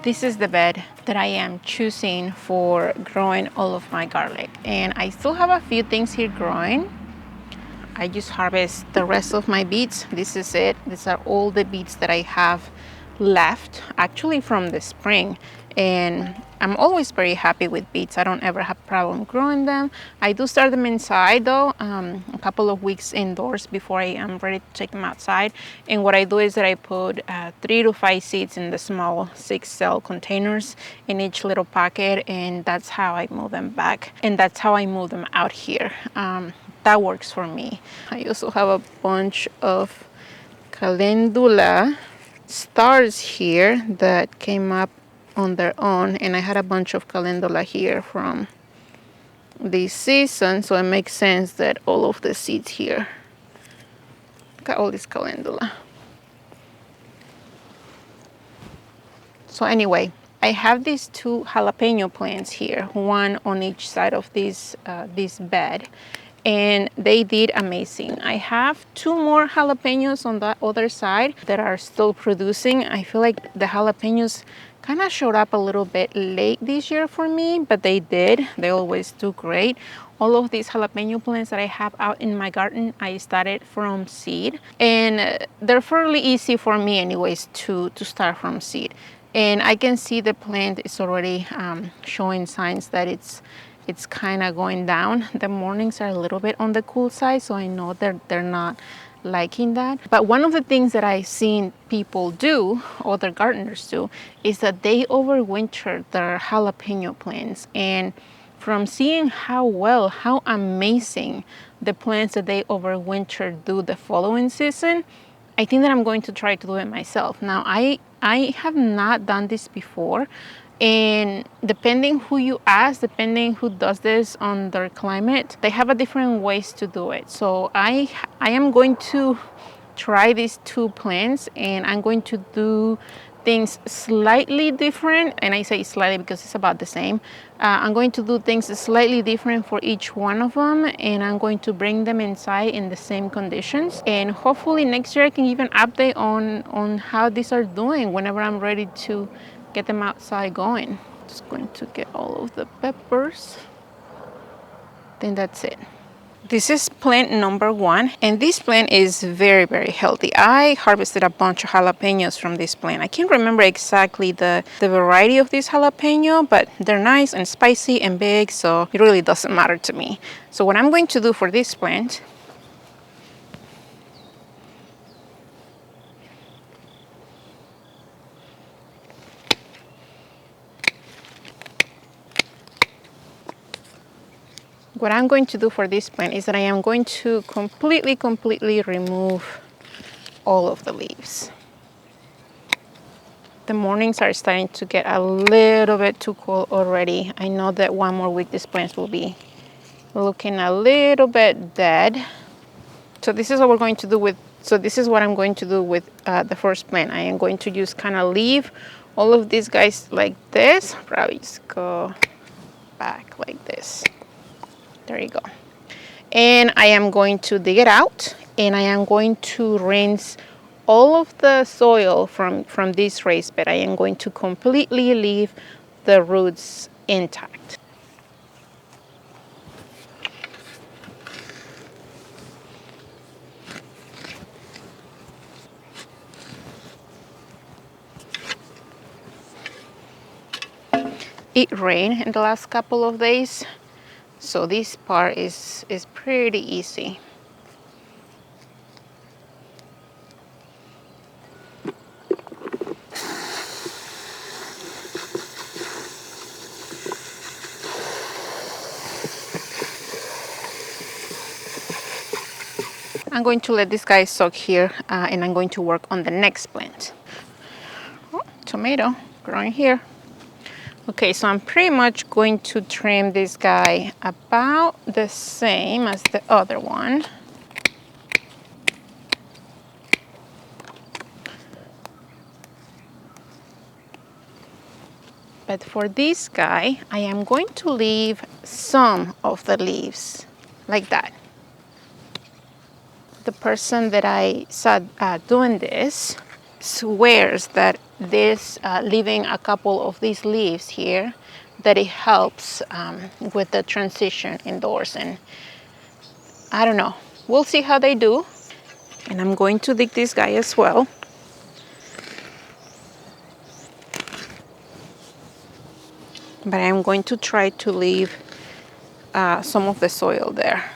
This is the bed that I am choosing for growing all of my garlic. And I still have a few things here growing. I just harvest the rest of my beets. This is it. These are all the beets that I have left, actually from the spring. And I'm always very happy with beets. I don't ever have a problem growing them. I do start them inside though, a couple of weeks indoors before I am ready to take them outside. And what I do is that I put 3 to 5 seeds in the small 6-cell containers in each little pocket, and that's how I move them back. And that's how I move them out here. That works for me. I also have a bunch of calendula stars here that came up on their own, and I had a bunch of calendula here from this season, so it makes sense that all of the seeds here. Look at all this calendula. So anyway, I have these 2 jalapeno plants here, one on each side of this bed, and they did amazing. I have 2 more jalapenos on that other side that are still producing. I feel like the jalapenos kind of showed up a little bit late this year for me, but they did. They always do great. All of these jalapeno plants that I have out in my garden, I started from seed, and they're fairly easy for me anyways to start from seed. And I can see the plant is already showing signs that it's kind of going down. The mornings are a little bit on the cool side, so I know they're not liking that. But one of the things that I've seen people do, other gardeners do, is that they overwinter their jalapeno plants. And from seeing how amazing the plants that they overwinter do the following season, I think that I'm going to try to do it myself. Now, I have not done this before, and depending who you ask, depending who does this on their climate, they have a different ways to do it. So I am going to try these 2 plants, and I'm going to do things slightly different. And I say slightly because it's about the same. I'm going to do things slightly different for each one of them, and I'm going to bring them inside in the same conditions. And hopefully next year I can give an update on how these are doing whenever I'm ready to get them outside going. Just going to get all of the peppers. Then that's it. This is plant number 1, and this plant is very, very healthy. I harvested a bunch of jalapenos from this plant. I can't remember exactly the variety of this jalapeno, but they're nice and spicy and big, so it really doesn't matter to me. So what I'm going to do for this plant, what I'm going to do for this plant is that I am going to completely remove all of the leaves. The mornings are starting to get a little bit too cold already. I know that one more week these plants will be looking a little bit dead. So this is what we're going to do with, so this is what I'm going to do with the first plant. I am going to just kind of leave all of these guys like this. Probably just go back like this. There you go. And I am going to dig it out, and I am going to rinse all of the soil from this raised bed. I am going to completely leave the roots intact. It rained in the last couple of days, so this part is pretty easy. I'm going to let this guy soak here, and I'm going to work on the next plant. Oh, tomato growing here. Okay, so I'm pretty much going to trim this guy about the same as the other one. But for this guy, I am going to leave some of the leaves like that. The person that I saw doing this swears that this leaving a couple of these leaves here, that it helps with the transition indoors. And I don't know, we'll see how they do. And I'm going to dig this guy as well. But I'm going to try to leave some of the soil there.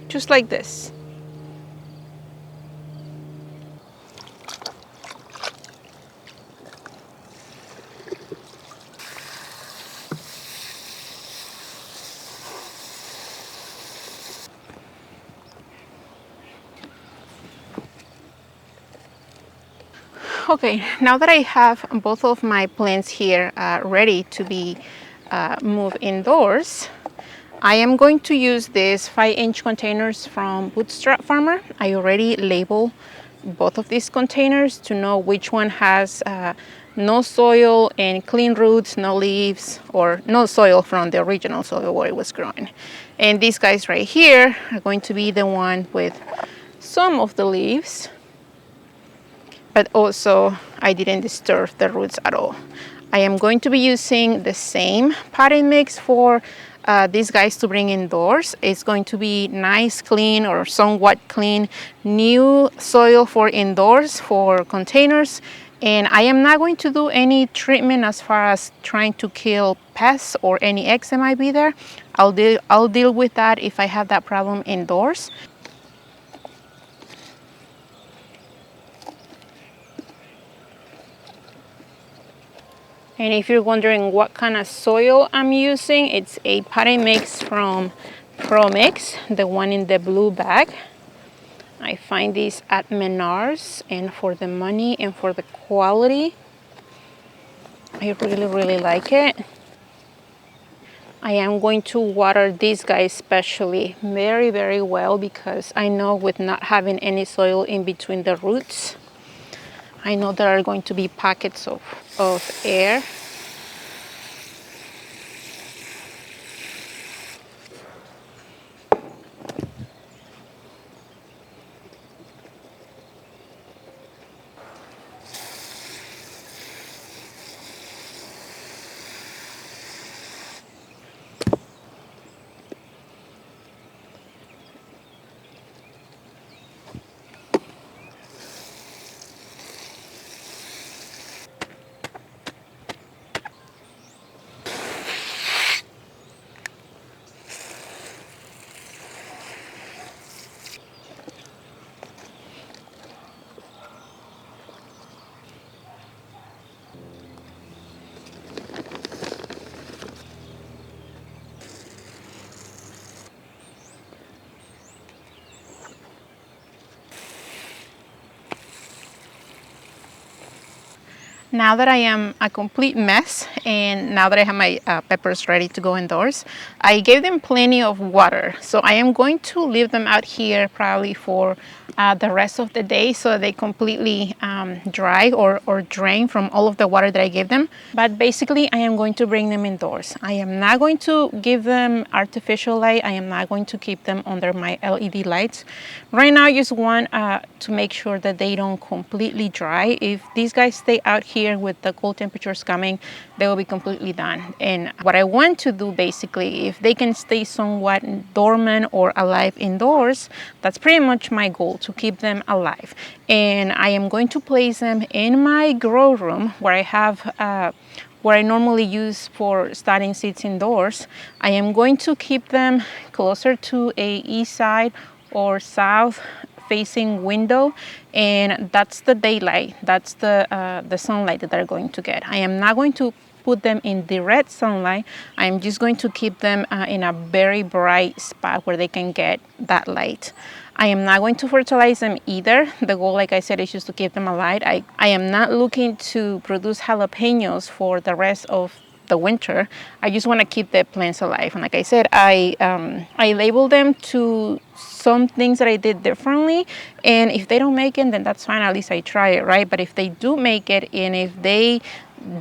Just like this. Okay, now that I have both of my plants here ready to be moved indoors, I am going to use these 5-inch containers from Bootstrap Farmer. I already labeled both of these containers to know which one has no soil and clean roots, no leaves, or no soil from the original soil where it was growing. And these guys right here are going to be the one with some of the leaves, but also I didn't disturb the roots at all. I am going to be using the same potting mix for these guys to bring indoors. It's going to be nice, clean, or somewhat clean, new soil for indoors for containers. And I am not going to do any treatment as far as trying to kill pests or any eggs that might be there. I'll deal with that if I have that problem indoors. And if you're wondering what kind of soil I'm using, it's a potting mix from ProMix, the one in the blue bag. I find these at Menards, and for the money and for the quality, I really like it. I am going to water these guys especially very well, because I know with not having any soil in between the roots, I know there are going to be pockets of air. Now that I am a complete mess, and now that I have my peppers ready to go indoors, I gave them plenty of water. So I am going to leave them out here probably for the rest of the day, so they completely dry or drain from all of the water that I gave them. But basically, I am going to bring them indoors. I am not going to give them artificial light. I am not going to keep them under my LED lights. Right now, I just want to make sure that they don't completely dry. If these guys stay out here with the cold temperatures coming, they will be completely done. And what I want to do basically, if they can stay somewhat dormant or alive indoors, that's pretty much my goal, to keep them alive. And I am going to place them in my grow room where I have where I normally use for starting seeds indoors. I am going to keep them closer to a east side or south facing window, and that's the daylight, that's the sunlight that they're going to get. I am not going to put them in direct sunlight. I'm just going to keep them in a very bright spot where they can get that light. I am not going to fertilize them either. The goal, like I said, is just to keep them alive. I am not looking to produce jalapeños for the rest of the winter. I just want to keep the plants alive. And like I said, I labeled them to some things that I did differently, and if they don't make it, then that's fine. At least I try it, right? But if they do make it, and if they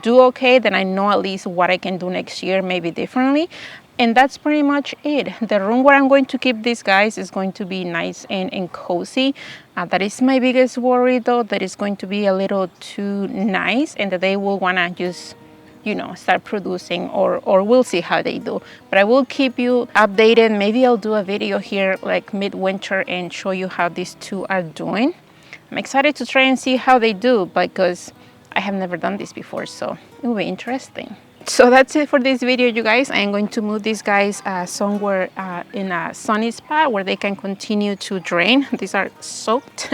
do okay, then I know at least what I can do next year, maybe differently. And that's pretty much it. The room where I'm going to keep these guys is going to be nice and cozy. That is my biggest worry though, that it's going to be a little too nice and that they will wanna just, you know, start producing, or we'll see how they do. But I will keep you updated. Maybe I'll do a video here like midwinter and show you how these two are doing. I'm excited to try and see how they do because I have never done this before, so it will be interesting. So that's it for this video, you guys. I am going to move these guys somewhere in a sunny spot where they can continue to drain. These are soaked.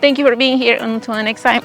Thank you for being here. Until the next time.